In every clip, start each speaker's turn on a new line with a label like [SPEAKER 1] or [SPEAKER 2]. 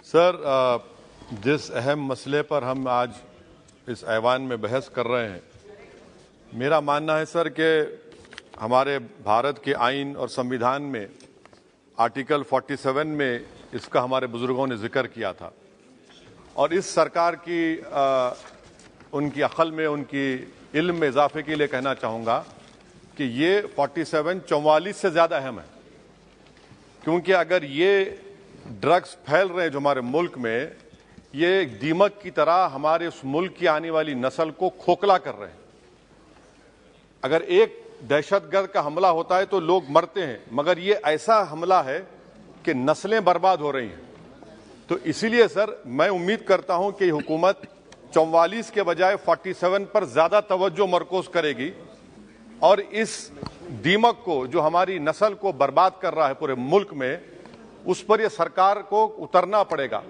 [SPEAKER 1] Sir, जिस अहम मसले पर हम आज इस ऐवान में बहस कर रहे हैं, मेरा मानना है सर कि हमारे भारत के आइन और संविधान में आर्टिकल 47 में इसका हमारे बुजुर्गों ने जिक्र किया था और इस सरकार की उनकी अक्ल में, उनकी इल्म में इजाफे के लिए कहना चाहूँगा कि ये 47 44 से ज़्यादा अहम है, क्योंकि अगर ये ड्रग्स फैल रहे हैं जो हमारे मुल्क में, ये एक दीमक की तरह हमारे उस मुल्क की आने वाली नस्ल को खोखला कर रहे हैं। अगर एक दहशतगर्द का हमला होता है तो लोग मरते हैं, मगर ये ऐसा हमला है कि नस्लें बर्बाद हो रही हैं। तो इसीलिए सर मैं उम्मीद करता हूं कि हुकूमत 44 के बजाय 47 पर ज्यादा तवज्जो मरकूज करेगी और इस दीमक को जो हमारी नस्ल को बर्बाद कर रहा है पूरे मुल्क में, उस पर यह सरकार को उतरना पड़ेगा।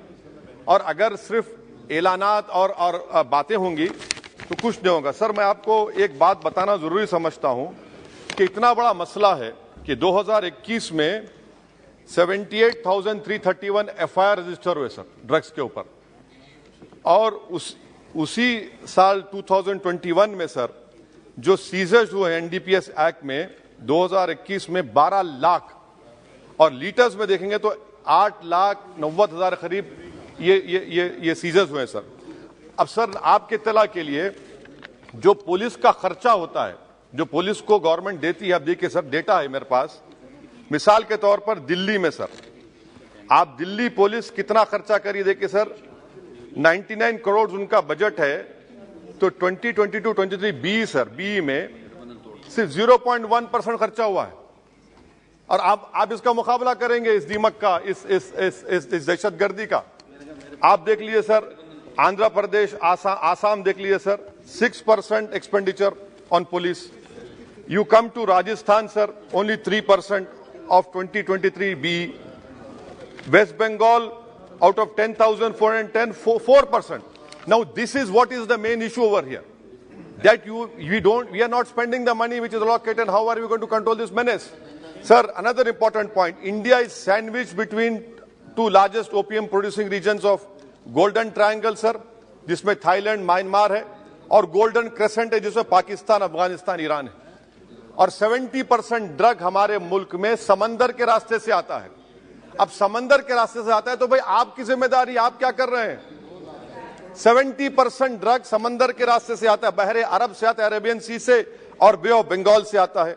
[SPEAKER 1] और अगर सिर्फ ऐलानात और बातें होंगी तो कुछ नहीं होगा। सर, मैं आपको एक बात बताना जरूरी समझता हूं कि इतना बड़ा मसला है कि 2021 में 78,331 FIR रजिस्टर हुए सर ड्रग्स के ऊपर, और उसी साल 2021 में सर जो सीजर्स हुए NDPS एक्ट में 2021 में 12 लाख, और लीटर्स में देखेंगे तो 8,90,000 करीब ये सीजर्स हुए सर। अब सर आपके इत्तला के लिए जो पुलिस का खर्चा होता है, जो पुलिस को गवर्नमेंट देती है, अब देखिए सर डेटा है मेरे पास, मिसाल के तौर पर दिल्ली में सर आप दिल्ली पुलिस कितना खर्चा करिए, देखिए सर 99 करोड़ उनका बजट है, तो 2022-23 बी सर बी में सिर्फ 0.1% खर्चा हुआ है। और आप इसका मुकाबला करेंगे इस दीमक का, इस दहशतगर्दी का। आप देख लीजिए सर आंध्र प्रदेश, आसाम देख लीजिए sir 6% expenditure on police. You come to Rajasthan sir only 3% of 2023 BE. West Bengal out of 10,410 4%. Now this is what is the main issue over here, that we are not spending the money which is allocated. How are we going to control this menace? Sir, another important point, India is sandwiched between two largest opium producing regions of Golden Triangle sir, जिसमें Thailand, Myanmar है, और golden crescent है जिसमें Pakistan, Afghanistan, Iran है। और 70% drug हमारे मुल्क में समंदर के रास्ते से आता है। अब समंदर के रास्ते से आता है तो भाई आपकी जिम्मेदारी, आप क्या कर रहे हैं? 70% ड्रग समंदर के रास्ते से आता है, बहरे अरब से आता है, अरेबियन सी से और बे ऑफ बंगाल से आता है।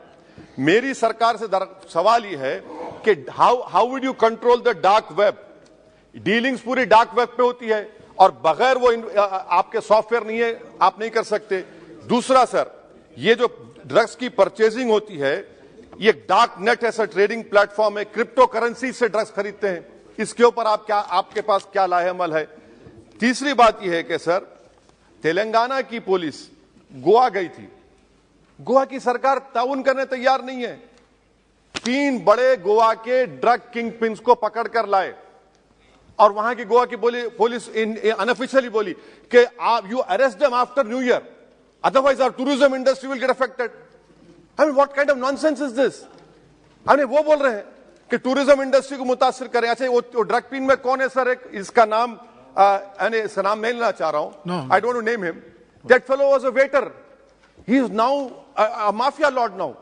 [SPEAKER 1] मेरी सरकार से सवाल यह है कि how would you control the dark web? Dealings पूरी डार्क वेब पे होती है और बगैर वो आपके सॉफ्टवेयर नहीं है, आप नहीं कर सकते। दूसरा सर, ये जो ड्रग्स की परचेजिंग होती है, ये डार्क नेट ऐसा ट्रेडिंग प्लेटफॉर्म है, क्रिप्टो करेंसी से ड्रग्स खरीदते हैं। इसके ऊपर आपके पास क्या लाहेअमल है? तीसरी बात यह है कि सर तेलंगाना की पुलिस गोवा गई थी, गोवा की सरकार ताउन करने तैयार नहीं है। 3 बड़े गोवा के ड्रग किंग पिन्स को पकड़कर लाए और वहां की गोवा की पुलिस अनऑफिशियली बोली कि you arrest them after new year, otherwise our tourism industry will get affected. I mean, what kind of nonsense is this? वो बोल रहे हैं कि टूरिज्म इंडस्ट्री को मुतासिर करें। अच्छा, वो ड्रग पिन में कौन है सर? एक इसका नाम इसका नाम नहीं लेना चाह रहा हूं, I don't name him. That fellow was a waiter, he is now a mafia Lord now.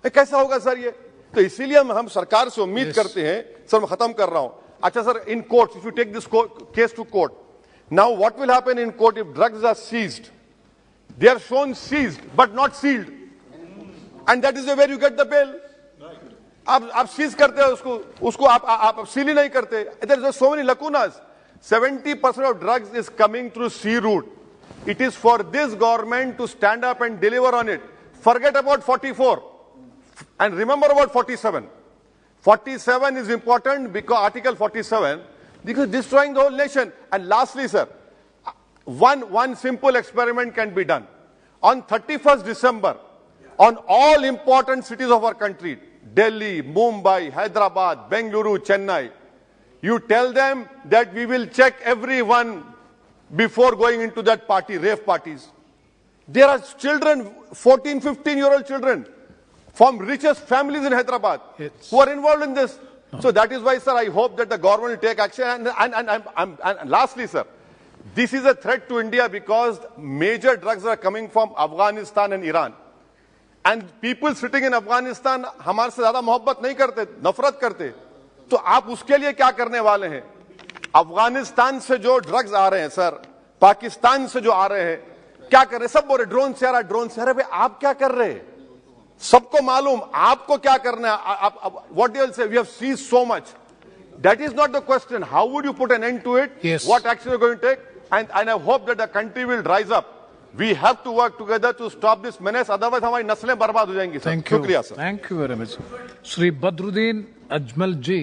[SPEAKER 1] कैसा होगा सर ये? तो इसीलिए हम सरकार से उम्मीद करते हैं। सर मैं खत्म कर रहा हूं। अच्छा sir, in court, if you take this case to court, now what will happen in court if drugs are seized? They are shown seized but not sealed, and that is where you get the bail. आप seize करते हैं उसको आप seal ही नहीं करते। There are so many lacunas. 70% of drugs is coming through sea route. It is for this government to stand up and deliver on it. Forget about 44 and remember about 47. 47 is important because Article 47, because destroying the whole nation. And lastly, sir, one simple experiment can be done. On 31st December, on all important cities of our country, Delhi, Mumbai, Hyderabad, Bengaluru, Chennai, you tell them that we will check everyone before going into that party, rave parties. There are children, 14, 15-year-old children from richest families in Hyderabad who are involved in this. So that is why, sir, I hope that the government will take action. And lastly, sir, this is a threat to India because major drugs are coming from Afghanistan and Iran. And people sitting in Afghanistan हमारे से ज़्यादा मोहब्बत नहीं करते, नफरत करते. तो आप उसके लिए क्या करने वाले हैं? अफगानिस्तान से जो ड्रग्स आ रहे हैं सर, पाकिस्तान से जो आ रहे हैं, क्या कर रहे हैं? सब बोल रहे ड्रोन से आ रहा है, ड्रोन से आ रहा है. भाई आप क्या कर रहे हैं? सबको मालूम आपको क्या करना है. What do you say? We have seized so much. That is not the question. How would you put an end to it?
[SPEAKER 2] Yes.
[SPEAKER 1] What action are you going to take? And I hope that the country will rise up. We have to work together to stop this menace. Otherwise, हमारी नस्लें बर्बाद हो जाएंगी.
[SPEAKER 2] Thank you.
[SPEAKER 1] शुक्रिया sir.
[SPEAKER 2] Thank you very much. Shri Badruddin Ajmal ji.